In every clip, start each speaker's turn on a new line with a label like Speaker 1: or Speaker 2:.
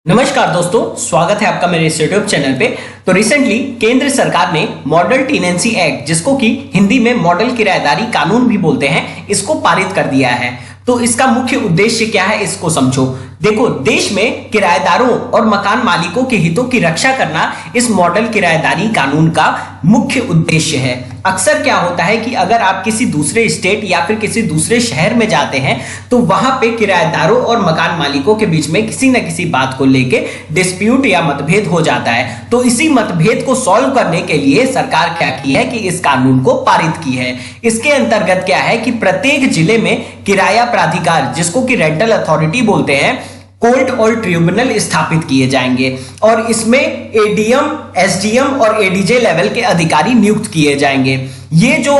Speaker 1: नमस्कार दोस्तों, स्वागत है आपका मेरे इस यूट्यूब चैनल पे। तो रिसेंटली केंद्र सरकार ने मॉडल टेनेंसी एक्ट, जिसको कि हिंदी में मॉडल किराएदारी कानून भी बोलते हैं, इसको पारित कर दिया है। तो इसका मुख्य उद्देश्य क्या है, इसको समझो। देखो, देश में किराएदारों और मकान मालिकों के हितों की रक्षा करना इस मॉडल किराएदारी कानून का मुख्य उद्देश्य है। अक्सर क्या होता है कि अगर आप किसी दूसरे स्टेट या फिर किसी दूसरे शहर में जाते हैं तो वहां पे किराएदारों और मकान मालिकों के बीच में किसी न किसी बात को लेके डिस्प्यूट या मतभेद हो जाता है। तो इसी मतभेद को सॉल्व करने के लिए सरकार क्या की है कि इस कानून को पारित की है। इसके अंतर्गत क्या है कि प्रत्येक जिले में किराया प्राधिकार, जिसको कि रेंटल अथॉरिटी बोलते हैं, कोर्ट और ट्रिब्यूनल स्थापित किए जाएंगे और इसमें एडीएम, एसडीएम और एडीजे लेवल के अधिकारी नियुक्त किए जाएंगे। ये जो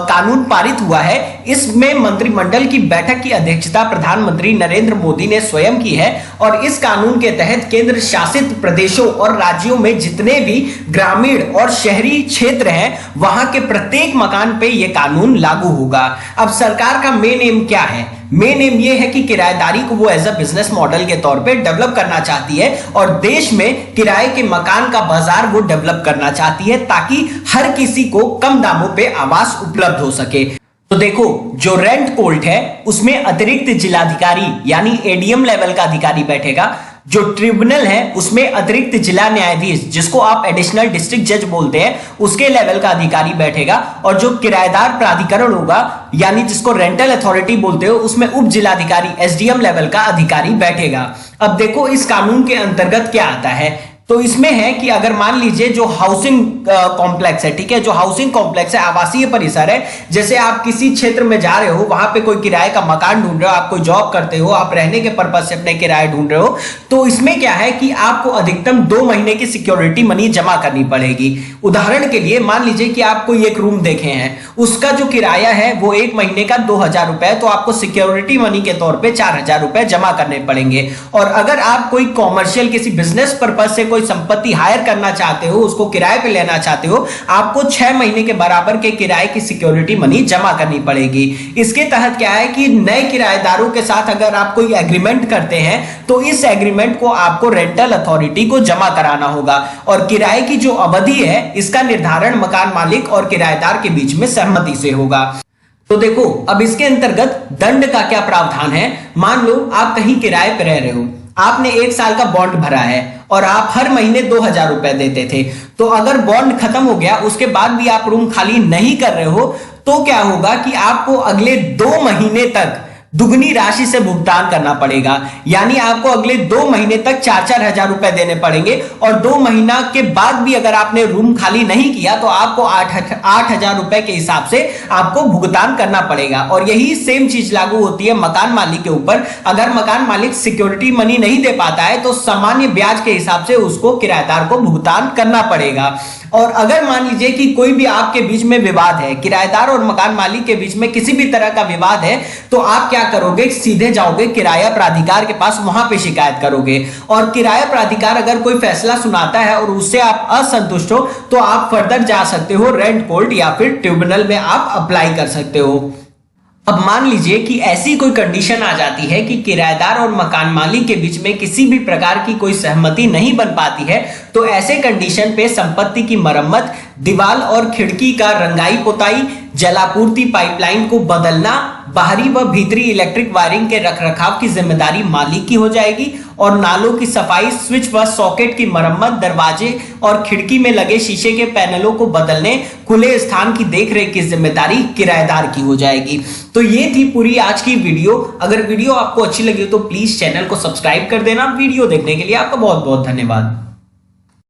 Speaker 1: कानून पारित हुआ है, इसमें मंत्रिमंडल की बैठक की अध्यक्षता प्रधानमंत्री नरेंद्र मोदी ने स्वयं की है और इस कानून के तहत केंद्र शासित प्रदेशों और राज्यों में जितने भी ग्रामीण और शहरी क्षेत्र हैं, वहां के प्रत्येक मकान पे ये कानून लागू होगा। अब सरकार का मेन एम क्या है? मेन एम ये है कि किराएदारी को वो एज अ बिजनेस मॉडल के तौर पे डेवलप करना चाहती है और देश में किराए के मकान का बाजार वो डेवलप करना चाहती है, ताकि हर किसी को कम दामों पे आवास उपलब्ध हो सके। तो देखो, जो रेंट कोर्ट है उसमें अतिरिक्त जिलाधिकारी यानी एडीएम लेवल का अधिकारी बैठेगा। जो ट्रिब्यूनल है उसमें अतिरिक्त जिला न्यायाधीश, जिसको आप एडिशनल डिस्ट्रिक्ट जज बोलते हैं, उसके लेवल का अधिकारी बैठेगा। और जो किराएदार प्राधिकरण होगा यानी जिसको रेंटल अथॉरिटी बोलते हो, उसमें उप जिलाधिकारी एसडीएम लेवल का अधिकारी बैठेगा। अब देखो, इस कानून के अंतर्गत क्या आता है। तो इसमें है कि अगर मान लीजिए जो हाउसिंग कॉम्प्लेक्स है, ठीक है, जो हाउसिंग कॉम्प्लेक्स है, आवासीय परिसर है, जैसे आप किसी क्षेत्र में जा रहे हो, वहां पे कोई किराए का मकान ढूंढ रहे हो, आप कोई जॉब करते हो, आप रहने के पर्पज से अपने किराए ढूंढ रहे हो, तो इसमें क्या है कि आपको अधिकतम 2 महीने की सिक्योरिटी मनी जमा करनी पड़ेगी। उदाहरण के लिए मान लीजिए कि आप कोई एक रूम देखे हैं, उसका जो किराया है वो 1 महीने का 2000 रुपए, तो आपको सिक्योरिटी मनी के तौर पर 4000 रुपए जमा करने पड़ेंगे। और अगर आप कोई कॉमर्शियल किसी बिजनेस पर्पज से कोई संपत्ति हायर करना चाहते हो, उसको किराए पे लेना चाहते हो, आपको 6 महीने के बराबर के किराए की सिक्योरिटी मनी जमा करनी पड़ेगी। इसके तहत क्या है कि नए किराएदारों के साथ अगर आप कोई एग्रीमेंट करते हैं तो इस एग्रीमेंट को आपको रेंटल अथॉरिटी को जमा कराना होगा और किराए की जो अवधि है इसका निर्धारण मकान मालिक और किराएदार के बीच में सहमति से होगा। तो देखो, अब इसके अंतर्गत दंड का क्या प्रावधान है। मान लो आप कहीं किराए पर रह रहे हो, आपने 1 साल का बॉन्ड भरा है और आप हर महीने 2000 रुपए देते थे। तो अगर बॉन्ड खत्म हो गया, उसके बाद भी आप रूम खाली नहीं कर रहे हो, तो क्या होगा कि आपको अगले 2 महीने तक दुगनी राशि से भुगतान करना पड़ेगा। यानी आपको अगले 2 महीने तक 4-4 हजार रुपए देने पड़ेंगे और 2 महीना के बाद भी अगर आपने रूम खाली नहीं किया तो आपको 8,000 रुपए के हिसाब से आपको भुगतान करना पड़ेगा। और यही सेम चीज लागू होती है मकान मालिक के ऊपर। अगर मकान मालिक सिक्योरिटी मनी नहीं दे पाता है तो सामान्य ब्याज के हिसाब से उसको किराएदार को भुगतान करना पड़ेगा। और अगर मान लीजिए कि कोई भी आपके बीच में विवाद है, किराएदार और मकान मालिक के बीच में किसी भी तरह का विवाद है, तो आप क्या करोगे, सीधे जाओगे किराया प्राधिकार के पास, वहां पे शिकायत करोगे। और किराया प्राधिकार अगर कोई फैसला सुनाता है और उससे आप असंतुष्ट हो तो आप फर्दर जा सकते हो रेंट कोर्ट या फिर ट्रिब्यूनल में आप अप्लाई कर सकते हो। अब मान लीजिए कि ऐसी कोई कंडीशन आ जाती है कि किराएदार और मकान मालिक के बीच में किसी भी प्रकार की कोई सहमति नहीं बन पाती है, तो ऐसे कंडीशन पे संपत्ति की मरम्मत, दीवार और खिड़की का रंगाई पुताई, जलापूर्ति पाइपलाइन को बदलना, बाहरी व भीतरी इलेक्ट्रिक वायरिंग के रखरखाव की जिम्मेदारी मालिक की हो जाएगी और नालों की सफाई, स्विच व सॉकेट की मरम्मत, दरवाजे और खिड़की में लगे शीशे के पैनलों को बदलने, खुले स्थान की देखरेख की जिम्मेदारी किराएदार की हो जाएगी। तो ये थी पूरी आज की वीडियो। अगर वीडियो आपको अच्छी लगी तो प्लीज चैनल को सब्सक्राइब कर देना। वीडियो देखने के लिए आपका बहुत बहुत धन्यवाद।